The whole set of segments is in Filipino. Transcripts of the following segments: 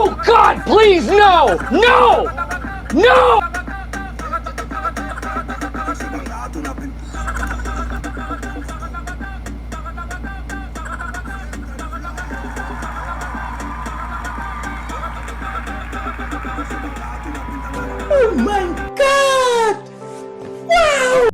Oh God, please, no! No! No! Oh my God! Wow!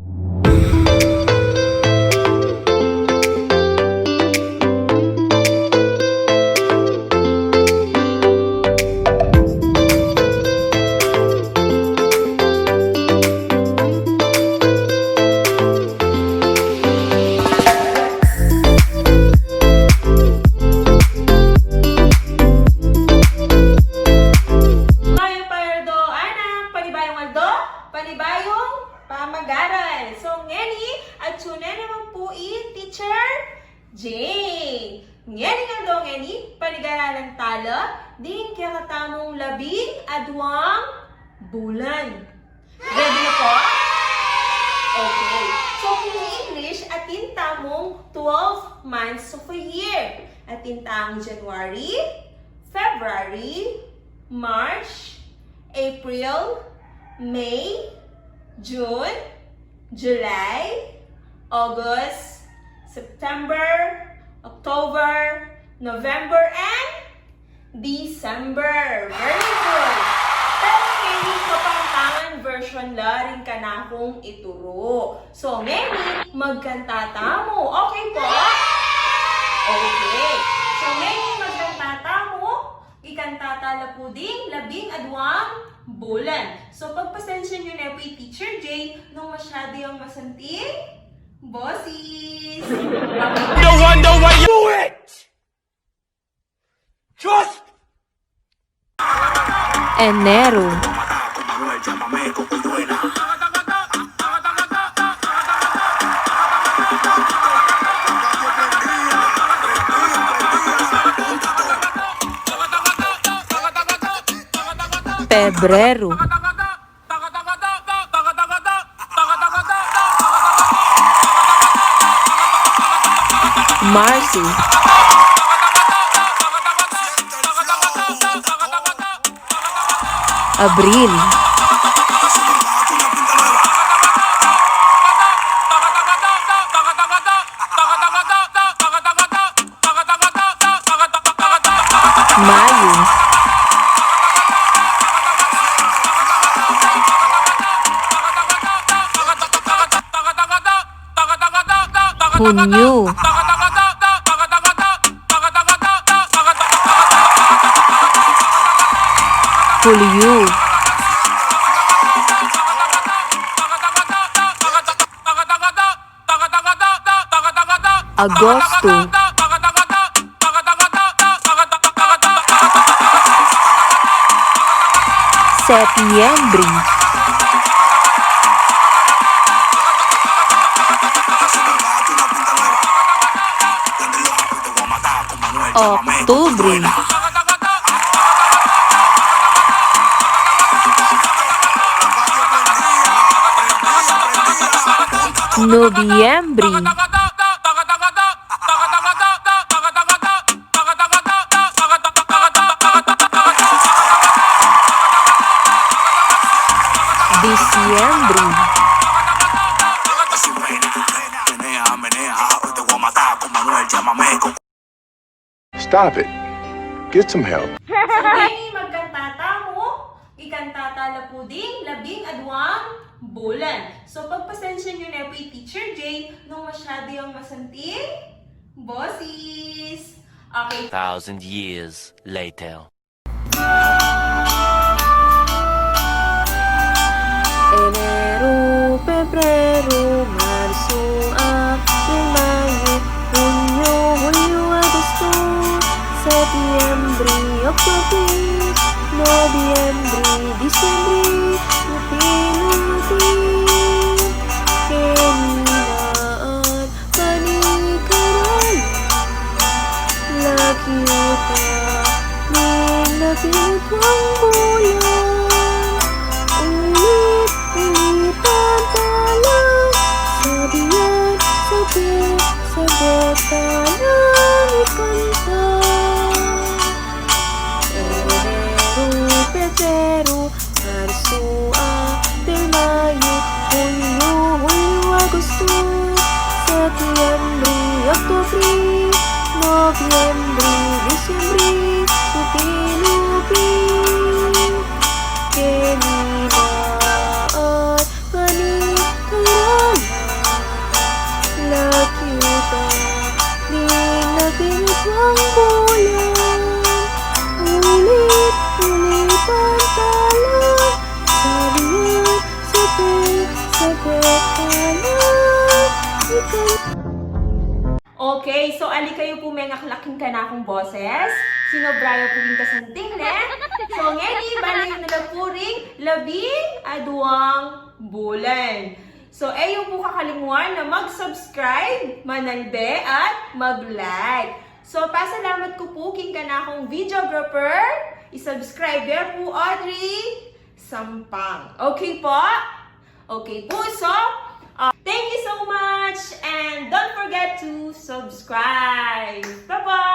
Panibayong pamag-aral. So, ngeni at tuna naman po Teacher Jane. Ngeni nga daw ngeni, panigaralan tala, din kaya katamong labing adwang bulan. Ready na po? Okay. So, kung English, atin tamong 12 months of a year. Atin tamong January, February, March, April, May, June, July, August, September, October, November, and December. Very good. Pero maybe kapampangan version la rin ka na kung ituro. So, maybe magkanta mo. Okay po? Okay. So, maybe magkanta mo. Ikantata po din labing adwang bulan. So, pagpasensya nyo na po Teacher Jane nung masyado yung masanting bosses. No wonder why you do it! Just Enero, Febrero, Março, Abril, Maio, Junho, Julio, Agosto, Setembro, Outubro, Noviembre, Diciembre, Stop it. Get some help. So, ngayong magkantata mo, ikantata la po din labing adwang bulan. So, pagpasensya nyo na po Teacher Jane nung masyado yung masanting bosses. Okay. 1,000 years later. Enero, Febrero, Marzo, Abril, Mayo, Junio, Julio, Agosto, Septiembre, Octubre, Noviembre, Diciembre, Lupi-lupi, Keninaan, Panikaralan, Lakyuta, Minapitwang bulan, ulit-ulitan talang, sabihan, sabit-sabitan ang ikanta. Nobyembre, Disyembre, Upi-lupi, Kenina at panikalan. Nakita din nabingwang bulan. Ulit-ulit ang talang, sabihan, sabi kalang, ikaw. Okay, so ali kayo po may ngaklaking ka na akong boses. Sinobrayo po rin kasanting ne. So ngeni, bali yung nalapuring labing aduang bulan. So ayo po kakalingwan na mag-subscribe, manalbe at mag-like. So pasalamat ko po king ka na akong videographer. I-subscribe po Audrey Sampang. Okay po? Okay po, so thank you so much and don't forget to subscribe. Bye-bye!